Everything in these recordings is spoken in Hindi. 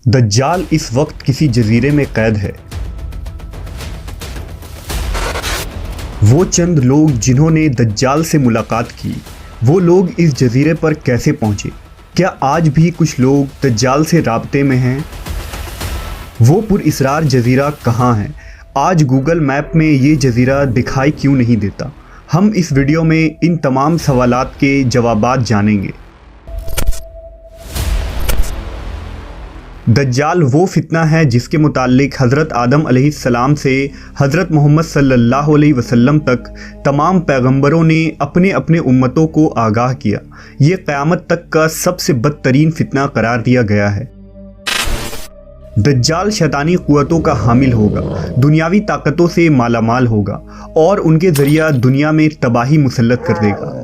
दज्जाल इस वक्त किसी जजीरे में कैद है। वो चंद लोग जिन्होंने दज्जाल से मुलाकात की, वो लोग इस जजीरे पर कैसे पहुंचे? क्या आज भी कुछ लोग दज्जाल से राब्ते में हैं? वो पुरअसरार जजीरा कहाँ है? आज गूगल मैप में ये जजीरा दिखाई क्यों नहीं देता? हम इस वीडियो में इन तमाम सवालात के जवाबात जानेंगे। दज्जाल वो फितना है जिसके मुताल्लिक हज़रत आदम अलैहिस्सलाम से हज़रत मोहम्मद सल्लल्लाहु अलैहि वसल्लम तक तमाम पैगंबरों ने अपने अपने उम्मतों को आगाह किया। ये क़यामत तक का सबसे बदतरीन फितना करार दिया गया है। दज्जाल शैतानी क़ुव्वतों का हामिल होगा, दुनियावी ताकतों से मालामाल होगा और उनके ज़रिया दुनिया में तबाही मुसल्लत कर देगा।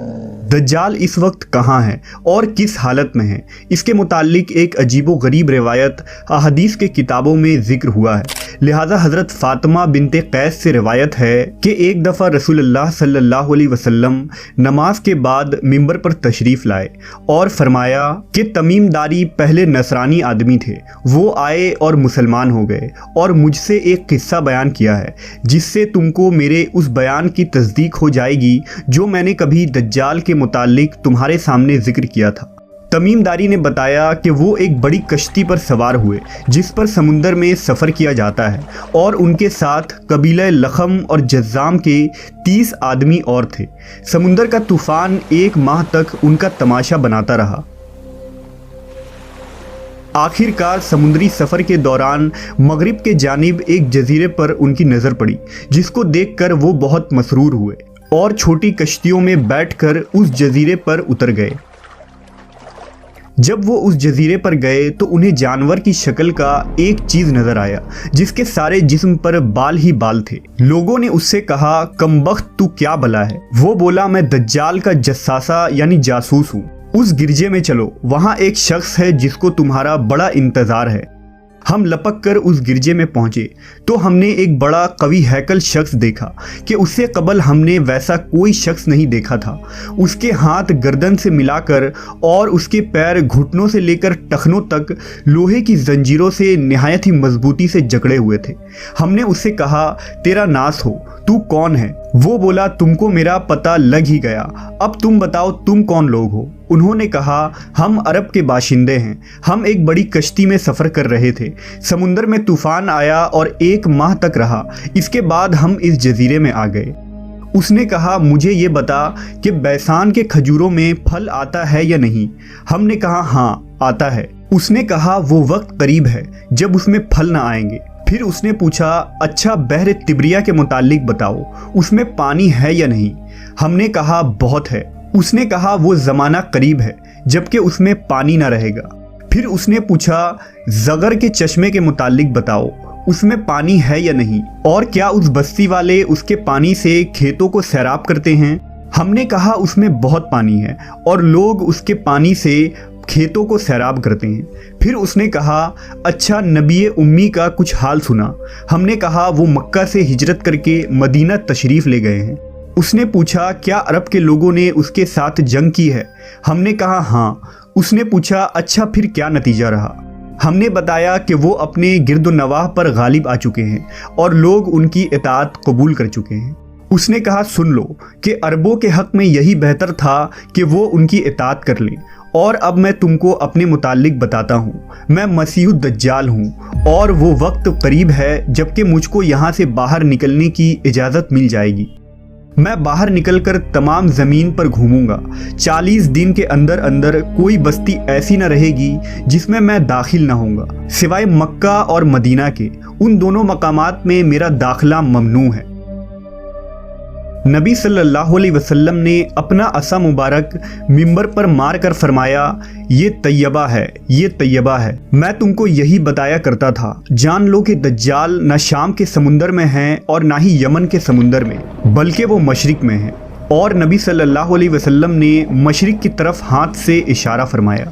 दज्जाल इस वक्त कहाँ है और किस हालत में है? इसके मुताल्लिक एक अजीबो गरीब रिवायत अहदीस के किताबों में ज़िक्र हुआ है। लिहाजा हज़रत फ़ातिमा बिनते कैस से रिवायत है कि एक दफ़ा रसूलुल्लाह सल्लल्लाहु अलैहि वसल्लम नमाज के बाद मिंबर पर तशरीफ़ लाए और फरमाया कि तमीमदारी पहले नसरानी आदमी थे, वो आए और मुसलमान हो गए और मुझसे एक किस्सा बयान किया है जिससे तुमको मेरे उस बयान की तस्दीक हो जाएगी जो मैंने कभी दज्जाल के मुताल्लिक तुम्हारे सामने जिक्र किया था। तमीमदारी ने बताया कि वो एक बड़ी कश्ती पर सवार हुए जिस पर समुंदर में सफ़र किया जाता है और उनके साथ कबीला लखम और जज़्ज़ाम के 30 आदमी और थे। समुंदर का तूफ़ान 1 माह तक उनका तमाशा बनाता रहा। आखिरकार समुद्री सफ़र के दौरान मगरिब के जानिब एक जजीरे पर उनकी नज़र पड़ी जिसको देखकर वो बहुत मसरूर हुए और छोटी कश्तियों में बैठकर उस जजीरे पर उतर गए। जब वो उस जजीरे पर गए तो उन्हें जानवर की शक्ल का एक चीज़ नज़र आया जिसके सारे जिस्म पर बाल ही बाल थे। लोगों ने उससे कहा, कमबख्त तू क्या भला है? वो बोला, मैं दज्जाल का जस्सासा यानी जासूस हूँ। उस गिरजे में चलो, वहाँ एक शख्स है जिसको तुम्हारा बड़ा इंतज़ार है। हम लपक कर उस गिरजे में पहुंचे तो हमने एक बड़ा कवि हैकल शख्स देखा कि उससे कबल हमने वैसा कोई शख्स नहीं देखा था। उसके हाथ गर्दन से मिलाकर और उसके पैर घुटनों से लेकर टखनों तक लोहे की जंजीरों से निहायत ही मजबूती से जकड़े हुए थे। हमने उससे कहा, तेरा नास हो, तू कौन है? वो बोला, तुमको मेरा पता लग ही गया, अब तुम बताओ तुम कौन लोग हो? उन्होंने कहा, हम अरब के बाशिंदे हैं। हम एक बड़ी कश्ती में सफ़र कर रहे थे। समुंदर में तूफ़ान आया और 1 माह तक रहा। इसके बाद हम इस जजीरे में आ गए। उसने कहा, मुझे ये बता कि बैसान के खजूरों में फल आता है या नहीं? हमने कहा, हाँ आता है। उसने कहा, वो वक्त करीब है जब उसमें फल ना आएंगे। फिर उसने पूछा, अच्छा बहर तिब्रिया के मुताल्लिक बताओ, उसमें पानी है या नहीं? हमने कहा, बहुत है। उसने कहा, वो ज़माना करीब है जबकि उसमें पानी ना रहेगा। फिर उसने पूछा, ज़गर के चश्मे के मुताल्लिक बताओ, उसमें पानी है या नहीं? और क्या उस बस्ती वाले उसके पानी से खेतों को सैराब करते हैं? हमने कहा, उसमें बहुत पानी है और लोग उसके पानी से खेतों को सैराब करते हैं। फिर उसने कहा, अच्छा नबी उम्मी का कुछ हाल सुना? हमने कहा, वो मक्का से हिजरत करके मदीना तशरीफ़ ले गए हैं। उसने पूछा, क्या अरब के लोगों ने उसके साथ जंग की है? हमने कहा, हाँ। उसने पूछा, अच्छा फिर क्या नतीजा रहा? हमने बताया कि वो अपने गिरदोनवाह पर गालिब आ चुके हैं और लोग उनकी इताअत कबूल कर चुके हैं। उसने कहा, सुन लो कि अरबों के हक़ में यही बेहतर था कि वो उनकी इताअत कर लें। और अब मैं तुमको अपने मुताल्लिक बताता हूँ। मैं मसीह दज्जाल हूँ और वो वक्त करीब है जबकि मुझको यहाँ से बाहर निकलने की इजाज़त मिल जाएगी। मैं बाहर निकलकर तमाम ज़मीन पर घूमूंगा। 40 दिन के अंदर अंदर कोई बस्ती ऐसी न रहेगी जिसमें मैं दाखिल ना होऊंगा, सिवाय मक्का और मदीना के। उन दोनों मकामात में मेरा दाखिला ममनू है। नबी सल्लल्लाहु अलैहि वसल्लम ने अपना असा मुबारक मिंबर पर मार कर फरमाया, ये तैयबा है, ये तैयबा है। मैं तुमको यही बताया करता था। जान लो कि दज्जाल न शाम के समुंदर में है और ना ही यमन के समुंदर में, बल्कि वो मशरिक में है। और नबी सल्लल्लाहु अलैहि वसल्लम ने मशरिक की तरफ हाथ से इशारा फरमाया।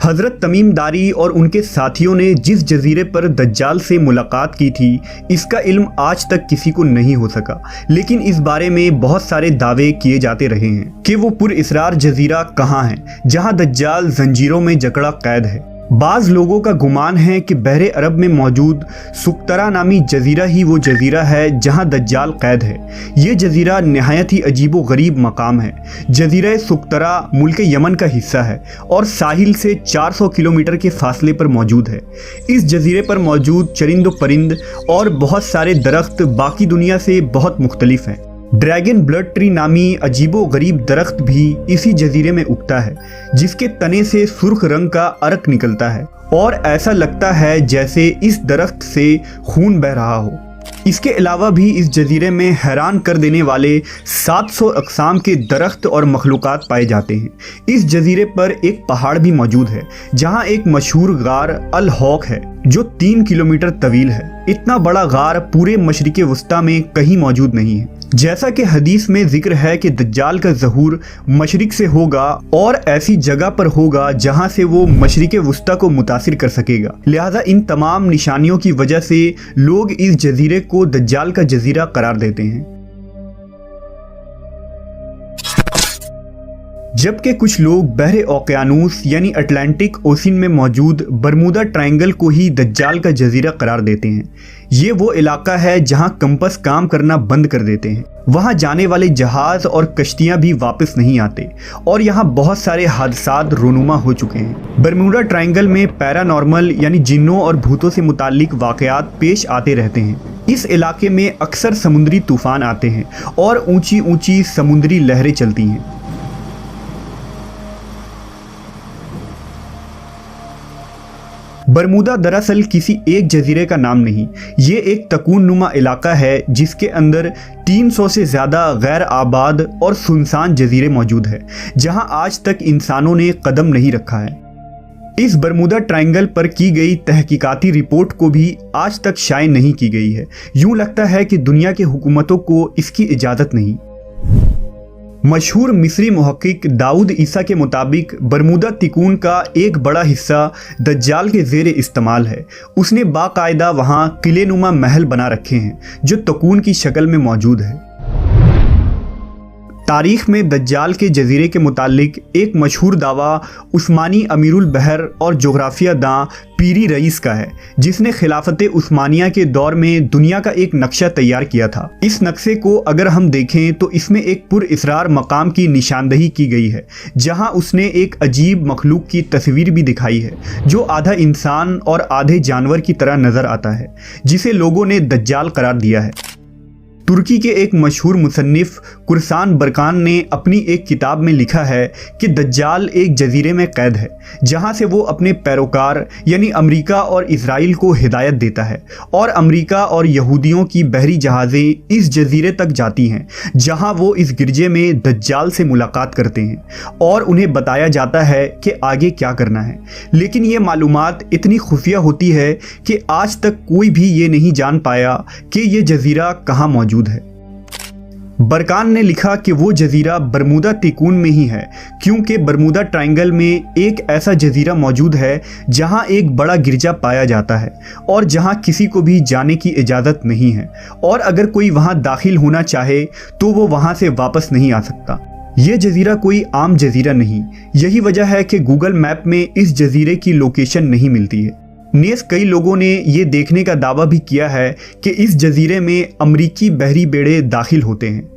हज़रत तमीमदारी और उनके साथियों ने जिस जजीरे पर दज्जाल से मुलाकात की थी, इसका इल्म आज तक किसी को नहीं हो सका, लेकिन इस बारे में बहुत सारे दावे किए जाते रहे हैं कि वो पुरअसरार जजीरा कहाँ है जहाँ दज्जाल जंजीरों में जकड़ा कैद है। बाज़ लोगों का गुमान है कि बहरे अरब में मौजूद सुकतरा नामी जजीरा ही वो जजीरा है जहां दज्जाल कैद है। ये जजीरा नहायत ही अजीबो गरीब मकाम है। जजीरा सुकतरा मुल्क यमन का हिस्सा है और साहिल से 400 किलोमीटर के फासले पर मौजूद है। इस जजीरे पर मौजूद चरिंद परिंद और बहुत सारे दरख्त बाकी दुनिया से बहुत मुख्तलिफ हैं। ड्रैगन ब्लड ट्री नामी अजीबो गरीब दरख्त भी इसी जजीरे में उगता है, जिसके तने से सुर्ख रंग का अर्क निकलता है और ऐसा लगता है जैसे इस दरख्त से खून बह रहा हो। इसके अलावा भी इस जजीरे में हैरान कर देने वाले 700 अक़साम के दरख्त और मखलूक़ात पाए जाते हैं। इस जजीरे पर एक पहाड़ भी मौजूद है जहां एक मशहूर गार अल हौक है जो 3 किलोमीटर तवील है। इतना बड़ा गार पूरे मशरिक़े वस्ता में कहीं मौजूद नहीं है। जैसा कि हदीस में जिक्र है कि दज्जाल का ज़हूर मशरिक से होगा और ऐसी जगह पर होगा जहां से वो मशरिक़े वस्ता को मुतासिर कर सकेगा। लिहाजा इन तमाम निशानियों की वजह से लोग इस जजीरे को दज्जाल का जजीरा करार देते हैं। जबकि कुछ लोग बहरे ओकियानूस यानी अटलांटिक ओशन में मौजूद बरमूदा ट्रायंगल को ही दज्जाल का जजीरा करार देते हैं। ये वो इलाका है जहां कंपस काम करना बंद कर देते हैं। वहां जाने वाले जहाज और कश्तियां भी वापस नहीं आते और यहां बहुत सारे हादसात रोनुमा हो चुके हैं। बरमूडा ट्रायंगल में पैरानॉर्मल यानी जिन्नों और भूतों से मुताल्लिक वाक़यात पेश आते रहते हैं। इस इलाके में अक्सर समुद्री तूफान आते हैं और ऊंची ऊंची समुद्री लहरें चलती हैं। बरमूदा दरअसल किसी एक जजीरे का नाम नहीं, ये एक तकून नुमा इलाका है जिसके अंदर 300 से ज़्यादा गैर आबाद और सुनसान जजीरे मौजूद है जहां आज तक इंसानों ने कदम नहीं रखा है। इस बरमूदा ट्रायंगल पर की गई तहकीकाती रिपोर्ट को भी आज तक शाये नहीं की गई है। यूं लगता है कि दुनिया की हुकूमतों को इसकी इजाज़त नहीं। मशहूर मिस्री मुहक्किक दाऊद ईसा के मुताबिक बरमूदा तिकून का एक बड़ा हिस्सा दज्जाल के ज़ेर इस्तेमाल है। उसने बाकायदा वहाँ किले नुमा महल बना रखे हैं जो तकून की शक्ल में मौजूद है। तारीख में दज्जाल के जजीरे के मुतालिक एक मशहूर दावा उस्मानी अमीरुल बहर और जोग्राफिया दां पीरी रईस का है, जिसने खिलाफत उस्मानिया के दौर में दुनिया का एक नक्शा तैयार किया था। इस नक्शे को अगर हम देखें तो इसमें एक पुरइसरार मकाम की निशानदही की गई है जहां उसने एक अजीब मखलूक की तस्वीर भी दिखाई है जो आधा इंसान और आधे जानवर की तरह नज़र आता है, जिसे लोगों ने दज्जाल करार दिया है। तुर्की के एक मशहूर मुसन्निफ कुरसान बरकान ने अपनी एक किताब में लिखा है कि दज्जाल एक जजीरे में कैद है जहां से वो अपने पैरोकार यानी अमेरिका और इजराइल को हिदायत देता है और अमेरिका और यहूदियों की बहरी जहाज़ें इस जजीरे तक जाती हैं जहां वो इस गिरजे में दज्जाल से मुलाकात करते हैं और उन्हें बताया जाता है कि आगे क्या करना है। लेकिन ये मालूमात इतनी खुफिया होती है कि आज तक कोई भी ये नहीं जान पाया कि ये जजीरा कहाँ मौजूद है। बरकान ने लिखा कि वो जजीरा बरमूदा तिकून में ही है क्योंकि बरमूदा ट्रायंगल में एक ऐसा जजीरा मौजूद है जहां एक बड़ा गिरजा पाया जाता है और जहां किसी को भी जाने की इजाज़त नहीं है और अगर कोई वहां दाखिल होना चाहे तो वो वहां से वापस नहीं आ सकता। ये जजीरा कोई आम जजीरा नहीं, यही वजह है कि गूगल मैप में इस जजीरे की लोकेशन नहीं मिलती है। नेस कई लोगों ने ये देखने का दावा भी किया है कि इस जजीरे में अमरीकी बहरी बेड़े दाखिल होते हैं।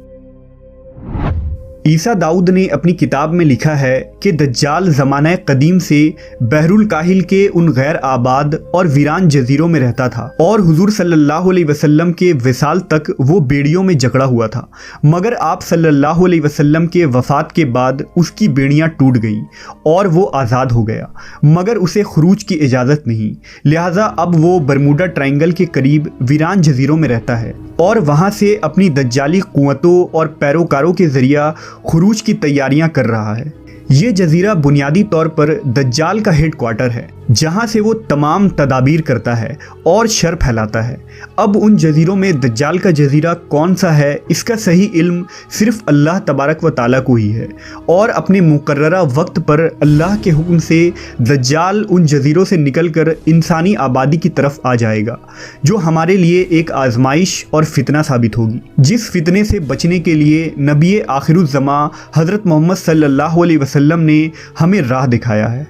ईसा दाऊद ने अपनी किताब में लिखा है कि दज्जाल ज़माना कदीम से बहरुल काहिल के उन गैर आबाद और वीरान जजीरों में रहता था और हुजूर सल्लल्लाहु अलैहि वसल्लम के विसाल तक वो बेड़ियों में जकड़ा हुआ था, मगर आप सल्लल्लाहु अलैहि वसल्लम के वफ़ात के बाद उसकी बेड़ियां टूट गईं और वो आज़ाद हो गया, मगर उसे खुरूज की इजाज़त नहीं। लिहाजा अब वो बरमूडा ट्रायंगल के करीब वीरान जजीरों में रहता है और वहाँ से अपनी दज्जाली कुव्वतों और पैरोकारों के ज़रिया खुरूज की तैयारियां कर रहा है। ये जजीरा बुनियादी तौर पर दज्जाल का हेड क्वार्टर है जहां से वो तमाम तदाबीर करता है और शर फैलाता है। अब उन जजीरों में दज्जाल का जजीरा कौन सा है इसका सही इल्म सिर्फ अल्लाह तबारक व ताला को ही है और अपने मुकर्ररा वक्त पर अल्लाह के हुक्म से दज्जाल उन जजीरों से निकलकर इंसानी आबादी की तरफ आ जाएगा जो हमारे लिए एक आजमाइश और फितना साबित होगी, जिस फितने से बचने के लिए नबी आखिरुज़्ज़मा हज़रत मोहम्मद सल्लल्लाहु अलैहि वसल्लम ने हमें राह दिखाया है।